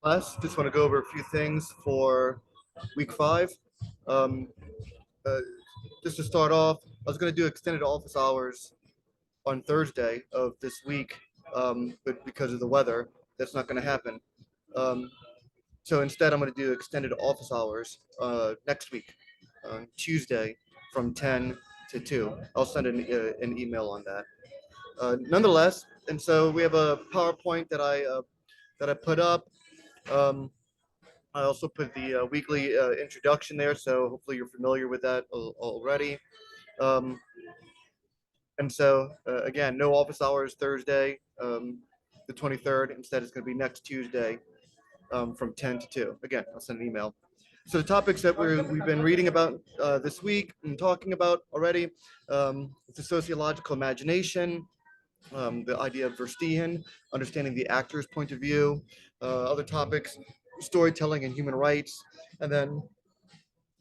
Class. Just want to go over a few things for week 5. Um, uh, just to start off, I was going to do extended office hours on Thursday of this week, but because of the weather, that's not going to happen. Um, so instead, I'm going to do extended office hours next week, on Tuesday, from 10 to 2. I'll send an email on that. Nonetheless, and so we have a PowerPoint that I put up. Um, I also put the weekly introduction there, so hopefully you're familiar with that already. Um, and so, again, no office hours Thursday, the 23rd. Instead, it's going to be next Tuesday from 10 to 2. Again, I'll send an email. So the topics that we've been reading about this week and talking about already, the sociological imagination, the idea of Verstehen, understanding the actor's point of view, other topics, storytelling and human rights, and then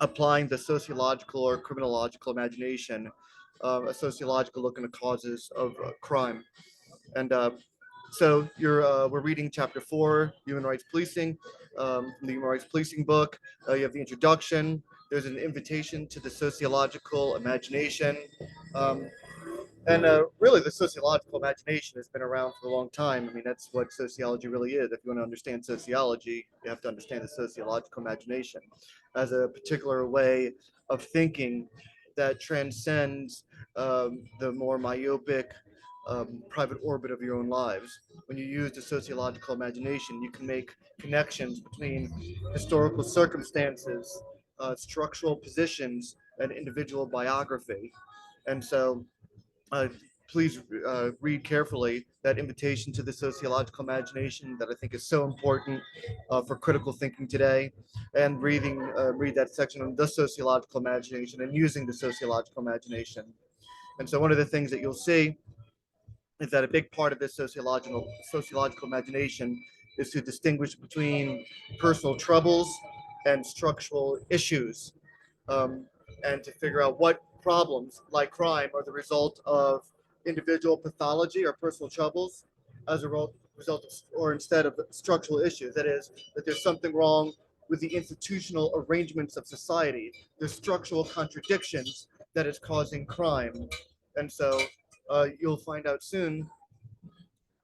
applying the sociological or criminological imagination, a sociological look into causes of crime. And so we're reading chapter 4, Human Rights Policing, from the Human Rights Policing book. You have the introduction. There's an invitation to the sociological imagination. Um, and really, the sociological imagination has been around for a long time. I mean, that's what sociology really is. If you want to understand sociology, you have to understand the sociological imagination as a particular way of thinking that transcends the more myopic private orbit of your own lives. When you use the sociological imagination, you can make connections between historical circumstances, structural positions, and individual biography. And so uh, please read carefully that invitation to the sociological imagination that I think is so important for critical thinking today, and read that section on the sociological imagination and using the sociological imagination. And so one of the things that you'll see is that a big part of this sociological imagination is to distinguish between personal troubles and structural issues, um, and to figure out what problems, like crime, are the result of individual pathology or personal troubles as a result of, or instead of structural issues. That is, that there's something wrong with the institutional arrangements of society. There's structural contradictions that is causing crime. And so you'll find out soon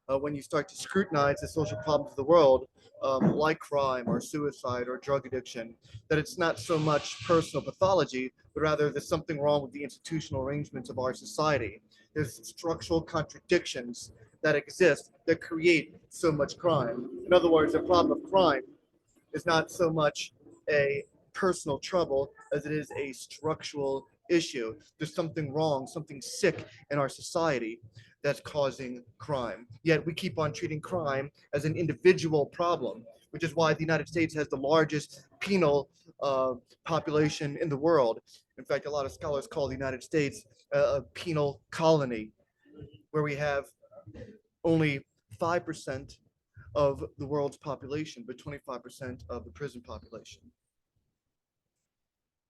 when you start to scrutinize the social problems of the world, like crime or suicide or drug addiction, that it's not so much personal pathology, but rather there's something wrong with the institutional arrangements of our society. There's structural contradictions that exist that create so much crime. In other words, the problem of crime is not so much a personal trouble as it is a structural issue. There's something wrong, something sick in our society that's causing crime. Yet we keep on treating crime as an individual problem, which is why the United States has the largest penal population in the world. In fact, a lot of scholars call the United States a penal colony, where we have only 5% of the world's population, but 25% of the prison population.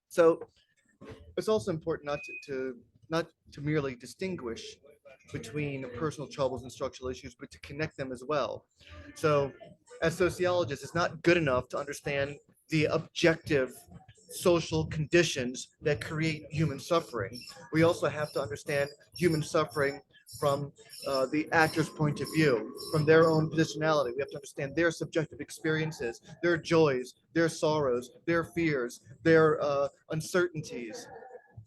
So it's also important not to merely distinguish between personal troubles and structural issues, but to connect them as well. So, as sociologists, it's not good enough to understand the objective social conditions that create human suffering. We also have to understand human suffering from the actor's point of view, from their own positionality. We have to understand their subjective experiences, their joys, their sorrows, their fears, their uncertainties.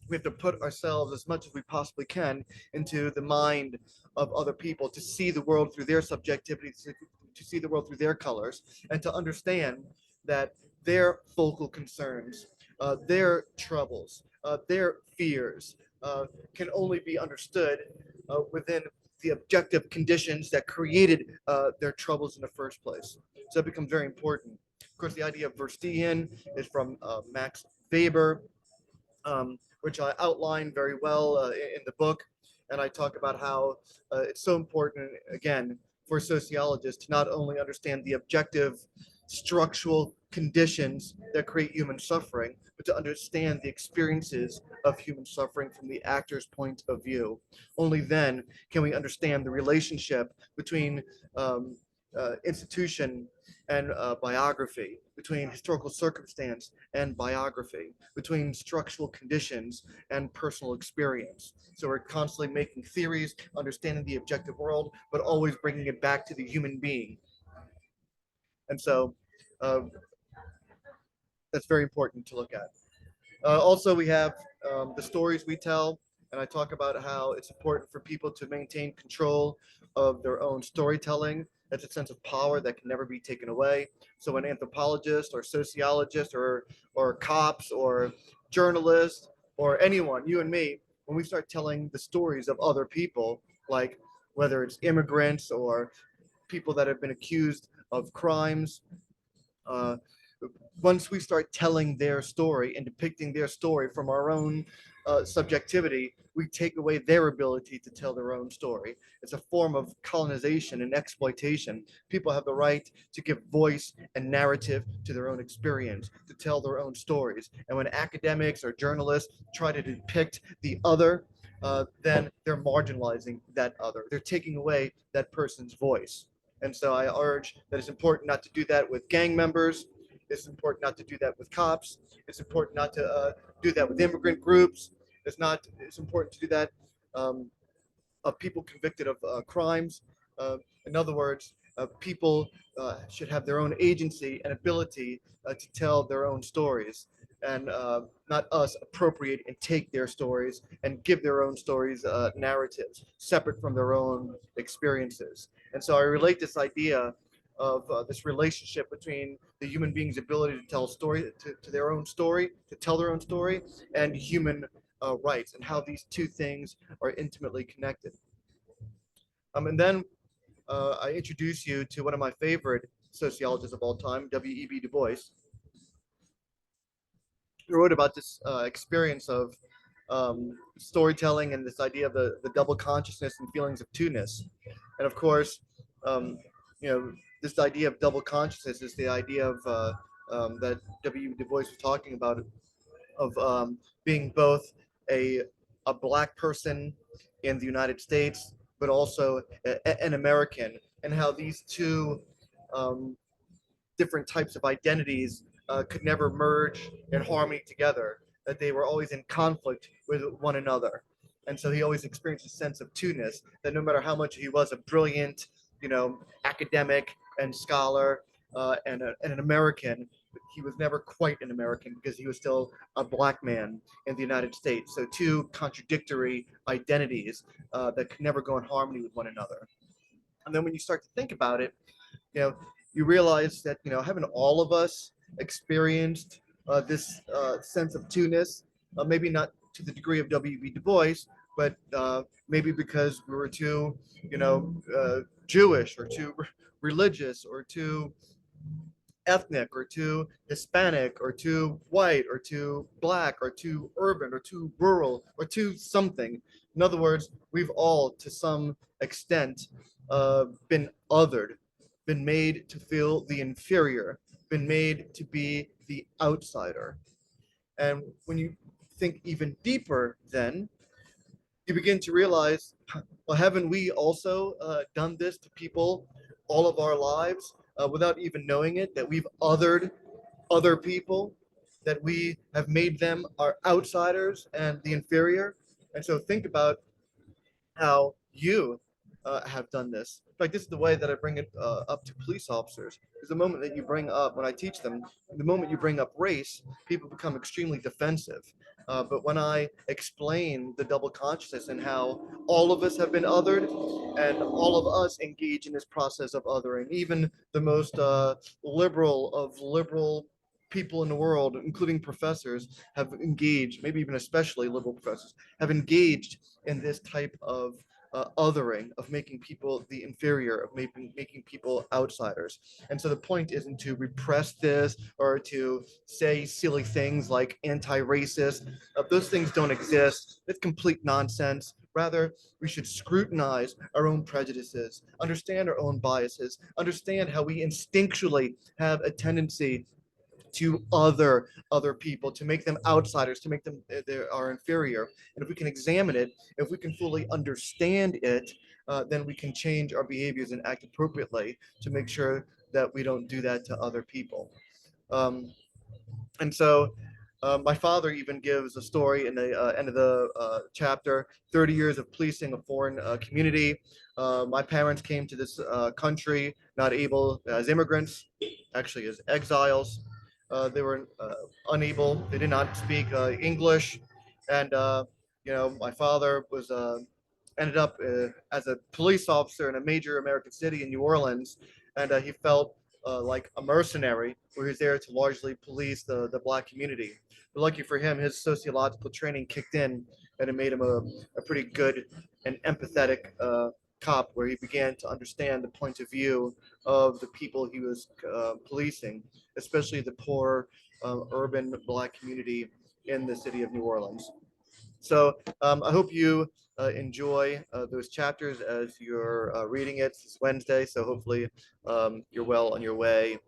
We have to put ourselves as much as we possibly can into the mind of other people, to see the world through their subjectivity, to see the world through their colors, and to understand that their focal concerns, their troubles, their fears can only be understood within the objective conditions that created their troubles in the first place. So it becomes very important. Of course, the idea of Verstehen is from Max Weber, which I outline very well in the book. And I talk about how it's so important, again, for sociologists to not only understand the objective structural conditions that create human suffering, but to understand the experiences of human suffering from the actor's point of view. Only then can we understand the relationship between institution and biography, between historical circumstance and biography, between structural conditions and personal experience. So we're constantly making theories, understanding the objective world, but always bringing it back to the human being. And so uh, that's very important to look at. Also, we have the stories we tell, and I talk about how it's important for people to maintain control of their own storytelling. That's a sense of power that can never be taken away. So, when anthropologists or sociologists or cops or journalists or anyone, you and me, when we start telling the stories of other people, like whether it's immigrants or people that have been accused of crimes, uh, once we start telling their story and depicting their story from our own subjectivity, we take away their ability to tell their own story. It's a form of colonization and exploitation. People have the right to give voice and narrative to their own experience, to tell their own stories. And when academics or journalists try to depict the other, then they're marginalizing that other. They're taking away that person's voice. And so I urge that it's important not to do that with gang members. It's important not to do that with cops. It's important not to do that with immigrant groups. It's not. It's important to do that um, of people convicted of crimes. Uh, in other words, people should have their own agency and ability to tell their own stories, and not us appropriate and take their stories and give their own stories narratives separate from their own experiences. And so I relate this idea of this relationship between the human being's ability to tell story to their own story, to tell their own story, and human rights, and how these two things are intimately connected. And then I introduce you to one of my favorite sociologists of all time, W.E.B. Du Bois, who wrote about this experience of storytelling and this idea of the double consciousness and feelings of two-ness. And of course, um, you know, this idea of double consciousness is the idea of that W. Du Bois was talking about, of being both a a black person in the United States, but also an American, and how these two um, different types of identities could never merge in harmony together, that they were always in conflict with one another. And so he always experienced a sense of two-ness, that no matter how much he was a brilliant, academic and scholar and an American, he was never quite an American because he was still a black man in the United States. So two contradictory identities that could never go in harmony with one another. And then when you start to think about it, you know, you realize that haven't all of us experienced this sense of two-ness, maybe not to the degree of W.B. Du Bois, but maybe because we were too, Jewish or too religious or too ethnic or too Hispanic or too white or too black or too urban or too rural or too something. In other words, we've all, to some extent, been othered, been made to feel the inferior, been made to be the outsider. And when you think even deeper, then you begin to realize, well, haven't we also done this to people all of our lives without even knowing it? That we've othered other people, that we have made them our outsiders and the inferior. And so think about how you have done this. In fact, this is the way that I bring it up to police officers. Because the moment that you bring up, when I teach them, the moment you bring up race, people become extremely defensive. But when I explain the double consciousness and how all of us have been othered and all of us engage in this process of othering, even the most liberal of liberal people in the world, including professors, have engaged, maybe even especially liberal professors, have engaged in this type of othering, of making people the inferior, of making people outsiders. And so the point isn't to repress this or to say silly things like anti-racist. Those things don't exist. It's complete nonsense. Rather, we should scrutinize our own prejudices, understand our own biases, understand how we instinctually have a tendency to other people, to make them outsiders, to make them they are inferior. And if we can examine it, if we can fully understand it, then we can change our behaviors and act appropriately to make sure that we don't do that to other people. Um, and so my father even gives a story in the end of the chapter, 30 years of policing a foreign community. My parents came to this country not able as immigrants, actually as exiles. They were unable, they did not speak English. And, my father was ended up as a police officer in a major American city in New Orleans. And he felt like a mercenary where he's there to largely police the Black community. But lucky for him, his sociological training kicked in and it made him a pretty good and empathetic cop, where he began to understand the point of view of the people he was policing, especially the poor urban Black community in the city of New Orleans. So I hope you enjoy those chapters as you're reading it. It's Wednesday, so hopefully you're well on your way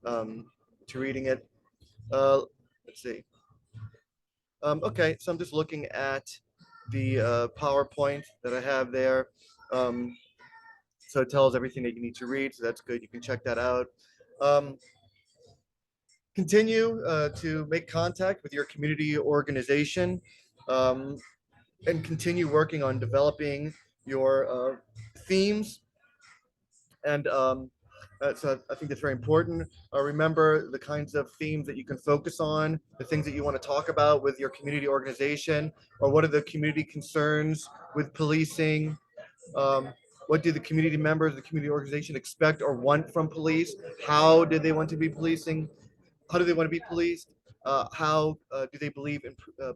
to reading it. Let's see. Okay, so I'm just looking at the PowerPoint that I have there. Um, so it tells everything that you need to read, so that's good. You can check that out. Um, Continue to make contact with your community organization, um, and continue working on developing your themes. And so I think that's very important. Remember the kinds of themes that you can focus on, the things that you want to talk about with your community organization, or what are the community concerns with policing. Um, what do the community members, the community organization expect or want from police? How did they want to be policing? How do they want to be policed? How do they believe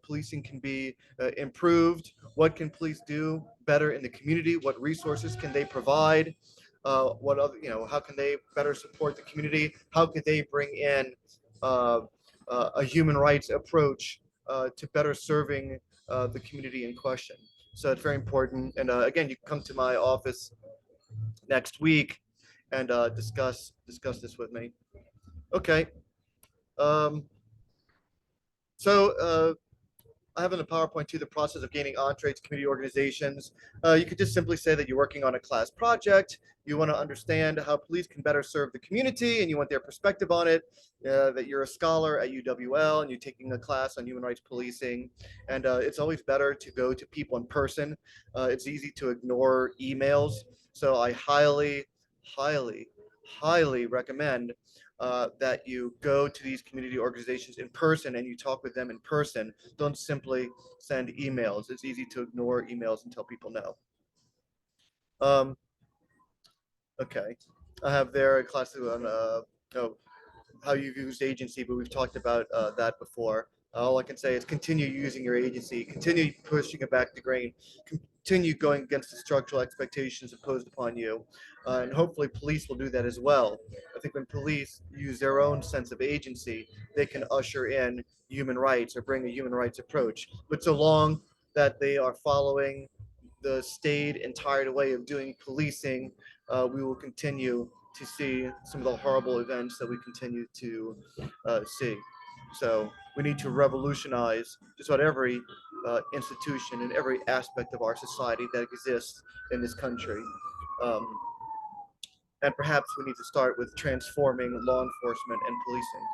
policing can be improved? What can police do better in the community? What resources can they provide? What other, how can they better support the community? How could they bring in uh, a human rights approach to better serving the community in question? So it's very important. And again, you can come to my office next week and discuss this with me. Okay. Um, so I have in the PowerPoint too the process of gaining entree to community organizations. You could just simply say that you're working on a class project. You want to understand how police can better serve the community, and you want their perspective on it. That you're a scholar at UWL and you're taking a class on human rights policing, and it's always better to go to people in person. It's easy to ignore emails, so I highly recommend that you go to these community organizations in person and you talk with them in person. Don't simply send emails. It's easy to ignore emails until people know. Um, okay. I have there a class on oh, how you've used agency, but we've talked about that before. All I can say is continue using your agency, continue pushing it back to grain, continue going against the structural expectations imposed upon you. And hopefully police will do that as well. I think when police use their own sense of agency, they can usher in human rights or bring a human rights approach. But so long that they are following the staid and tired way of doing policing, we will continue to see some of the horrible events that we continue to see. So we need to revolutionize just about every institution and every aspect of our society that exists in this country. Um, and perhaps we need to start with transforming law enforcement and policing,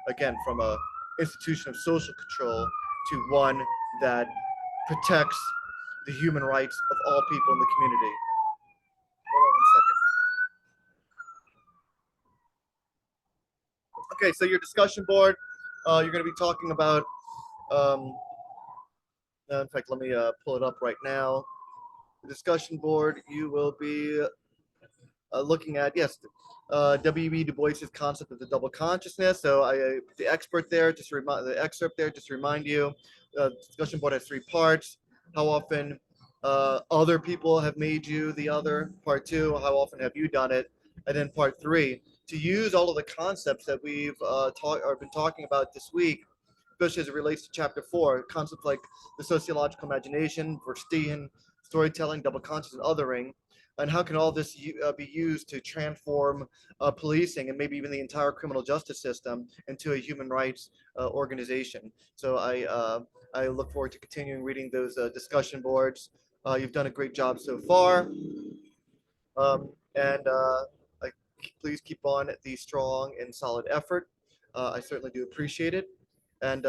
again, from a institution of social control to one that protects the human rights of all people in the community. Hold on 1 second. Okay, so your discussion board, you're going to be talking about, um, in fact, let me pull it up right now. The discussion board, you will be looking at, yes, W.E. Du Bois's concept of the double consciousness. So the expert there, just to remind the excerpt there, just to remind you, the discussion board has 3 parts. How often other people have made you the other. Part 2, how often have you done it? And then part 3, to use all of the concepts that we've been talking about this week, especially as it relates to chapter 4, concepts like the sociological imagination, Verstehen, storytelling, double conscious, and othering. and how can all this be used to transform policing and maybe even the entire criminal justice system into a human rights organization. So I look forward to continuing reading those discussion boards. You've done a great job so far, and I, please keep on the strong and solid effort. I certainly do appreciate it, and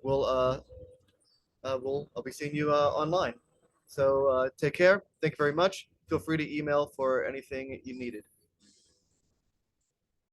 we'll I'll be seeing you online. So take care. Thank you very much. Feel free to email for anything you needed.